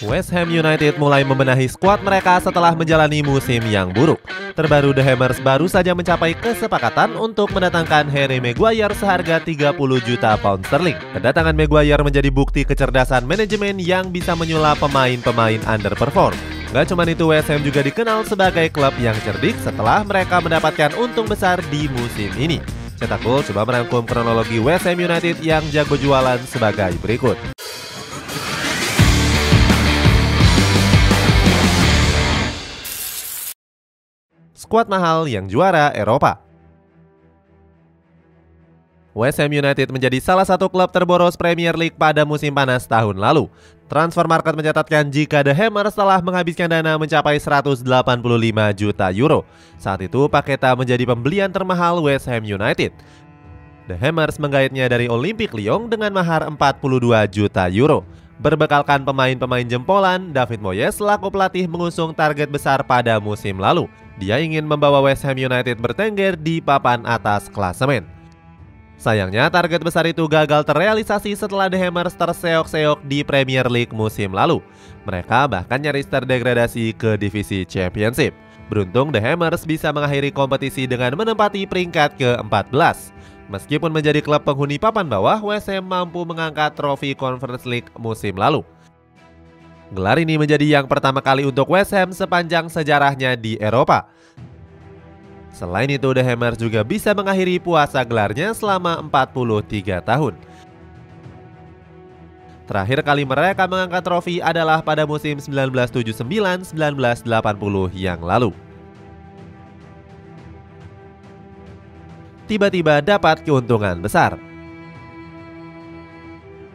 West Ham United mulai membenahi skuad mereka setelah menjalani musim yang buruk. Terbaru The Hammers baru saja mencapai kesepakatan untuk mendatangkan Harry Maguire seharga 30 juta pound sterling. Kedatangan Maguire menjadi bukti kecerdasan manajemen yang bisa menyulap pemain-pemain underperform. Gak cuma itu, West Ham juga dikenal sebagai klub yang cerdik setelah mereka mendapatkan untung besar di musim ini. Cetak Gol coba merangkum kronologi West Ham United yang jago jualan sebagai berikut. Skuad mahal yang juara Eropa. West Ham United menjadi salah satu klub terboros Premier League pada musim panas tahun lalu. Transfer Market mencatatkan jika The Hammers telah menghabiskan dana mencapai 185 juta euro. Saat itu Paqueta menjadi pembelian termahal West Ham United. The Hammers menggaitnya dari Olympique Lyon dengan mahar 42 juta euro. Berbekalkan pemain-pemain jempolan, David Moyes selaku pelatih mengusung target besar pada musim lalu. Dia ingin membawa West Ham United bertengger di papan atas klasemen. Sayangnya target besar itu gagal terrealisasi setelah The Hammers terseok-seok di Premier League musim lalu. Mereka bahkan nyaris terdegradasi ke divisi Championship. Beruntung The Hammers bisa mengakhiri kompetisi dengan menempati peringkat ke-14. Meskipun menjadi klub penghuni papan bawah, West Ham mampu mengangkat trofi Conference League musim lalu. Gelar ini menjadi yang pertama kali untuk West Ham sepanjang sejarahnya di Eropa. Selain itu, The Hammers juga bisa mengakhiri puasa gelarnya selama 43 tahun. Terakhir kali mereka mengangkat trofi adalah pada musim 1979-1980 yang lalu. Tiba-tiba dapat keuntungan besar.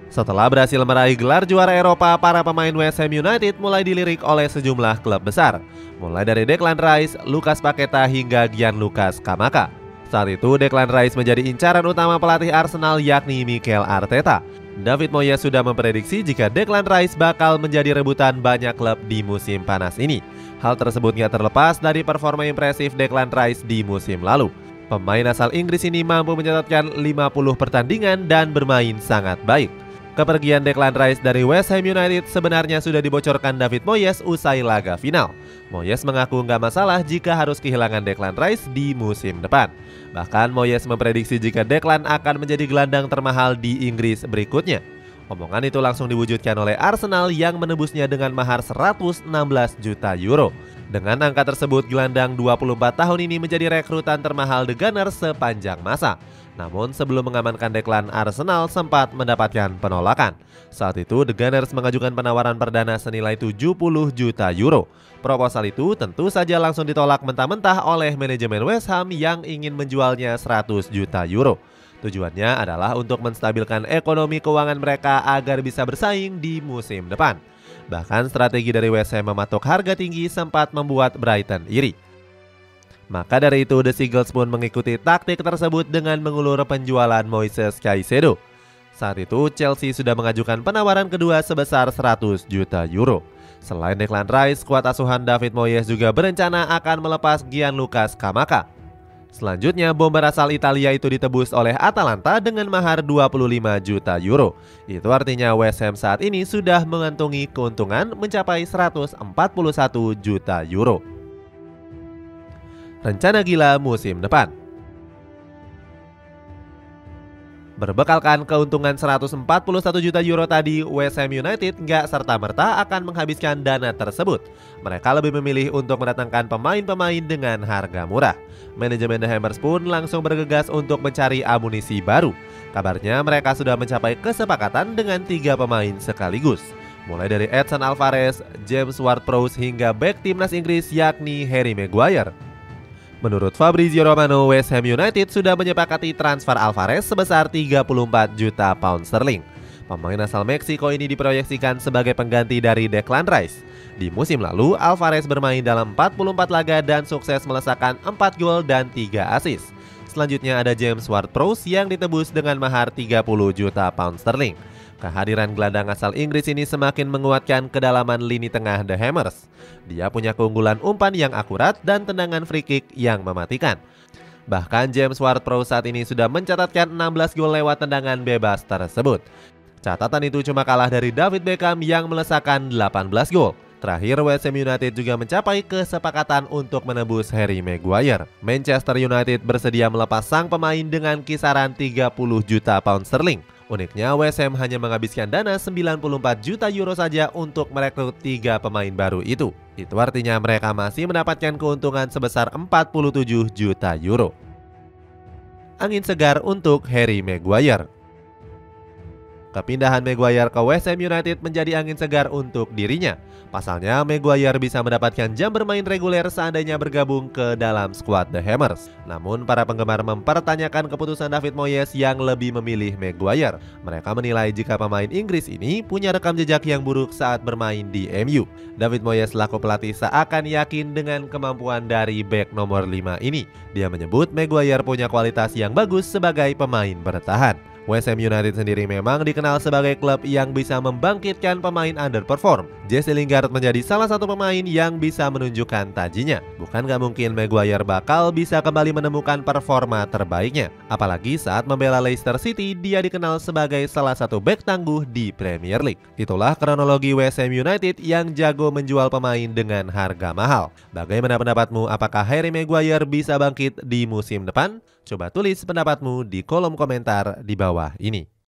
Setelah berhasil meraih gelar juara Eropa, para pemain West Ham United mulai dilirik oleh sejumlah klub besar, mulai dari Declan Rice, Lucas Paqueta hingga Gianluca Scamacca. Saat itu Declan Rice menjadi incaran utama pelatih Arsenal yakni Mikel Arteta. David Moyes sudah memprediksi jika Declan Rice bakal menjadi rebutan banyak klub di musim panas ini. Hal tersebut gak terlepas dari performa impresif Declan Rice di musim lalu. Pemain asal Inggris ini mampu mencatatkan 50 pertandingan dan bermain sangat baik. Kepergian Declan Rice dari West Ham United sebenarnya sudah dibocorkan David Moyes usai laga final. Moyes mengaku nggak masalah jika harus kehilangan Declan Rice di musim depan. Bahkan Moyes memprediksi jika Declan akan menjadi gelandang termahal di Inggris berikutnya. Omongan itu langsung diwujudkan oleh Arsenal yang menebusnya dengan mahar 116 juta euro. Dengan angka tersebut, gelandang 24 tahun ini menjadi rekrutan termahal The Gunners sepanjang masa. Namun sebelum mengamankan Declan, Arsenal sempat mendapatkan penolakan. Saat itu The Gunners mengajukan penawaran perdana senilai 70 juta euro. Proposal itu tentu saja langsung ditolak mentah-mentah oleh manajemen West Ham yang ingin menjualnya 100 juta euro. Tujuannya adalah untuk menstabilkan ekonomi keuangan mereka agar bisa bersaing di musim depan. Bahkan strategi dari West Ham mematok harga tinggi sempat membuat Brighton iri. Maka dari itu The Seagulls pun mengikuti taktik tersebut dengan mengulur penjualan Moises Caicedo. Saat itu Chelsea sudah mengajukan penawaran kedua sebesar 100 juta euro. Selain Declan Rice, skuad asuhan David Moyes juga berencana akan melepas Gianluca Scamacca. Selanjutnya, bomber asal Italia itu ditebus oleh Atalanta dengan mahar 25 juta euro. Itu artinya West Ham saat ini sudah mengantongi keuntungan mencapai 141 juta euro. Rencana gila musim depan. Berbekalkan keuntungan 141 juta euro tadi, West Ham United nggak serta-merta akan menghabiskan dana tersebut. Mereka lebih memilih untuk mendatangkan pemain-pemain dengan harga murah. Manajemen The Hammers pun langsung bergegas untuk mencari amunisi baru. Kabarnya mereka sudah mencapai kesepakatan dengan 3 pemain sekaligus. Mulai dari Edson Alvarez, James Ward-Prowse hingga bek timnas Inggris yakni Harry Maguire. Menurut Fabrizio Romano, West Ham United sudah menyepakati transfer Alvarez sebesar 34 juta pound sterling. Pemain asal Meksiko ini diproyeksikan sebagai pengganti dari Declan Rice. Di musim lalu, Alvarez bermain dalam 44 laga dan sukses melesakkan 4 gol dan 3 assist. Selanjutnya ada James Ward-Prowse yang ditebus dengan mahar 30 juta pound sterling. Kehadiran gelandang asal Inggris ini semakin menguatkan kedalaman lini tengah The Hammers. Dia punya keunggulan umpan yang akurat dan tendangan free kick yang mematikan. Bahkan James Ward-Prowse saat ini sudah mencatatkan 16 gol lewat tendangan bebas tersebut. Catatan itu cuma kalah dari David Beckham yang melesakkan 18 gol. Terakhir, West Ham United juga mencapai kesepakatan untuk menebus Harry Maguire. Manchester United bersedia melepas sang pemain dengan kisaran 30 juta pound sterling. Uniknya, West Ham hanya menghabiskan dana 94 juta euro saja untuk merekrut 3 pemain baru itu. Itu artinya mereka masih mendapatkan keuntungan sebesar 47 juta euro. Angin segar untuk Harry Maguire. Kepindahan Maguire ke West Ham United menjadi angin segar untuk dirinya. Pasalnya, Maguire bisa mendapatkan jam bermain reguler seandainya bergabung ke dalam skuad The Hammers. Namun, para penggemar mempertanyakan keputusan David Moyes yang lebih memilih Maguire. Mereka menilai jika pemain Inggris ini punya rekam jejak yang buruk saat bermain di MU. David Moyes selaku pelatih seakan yakin dengan kemampuan dari bek nomor 5 ini. Dia menyebut Maguire punya kualitas yang bagus sebagai pemain bertahan. West Ham United sendiri memang dikenal sebagai klub yang bisa membangkitkan pemain underperform. Jesse Lingard menjadi salah satu pemain yang bisa menunjukkan tajinya. Bukan gak mungkin Maguire bakal bisa kembali menemukan performa terbaiknya. Apalagi saat membela Leicester City, dia dikenal sebagai salah satu bek tangguh di Premier League. Itulah kronologi West Ham United yang jago menjual pemain dengan harga mahal. Bagaimana pendapatmu? Apakah Harry Maguire bisa bangkit di musim depan? Coba tulis pendapatmu di kolom komentar di bawah ini.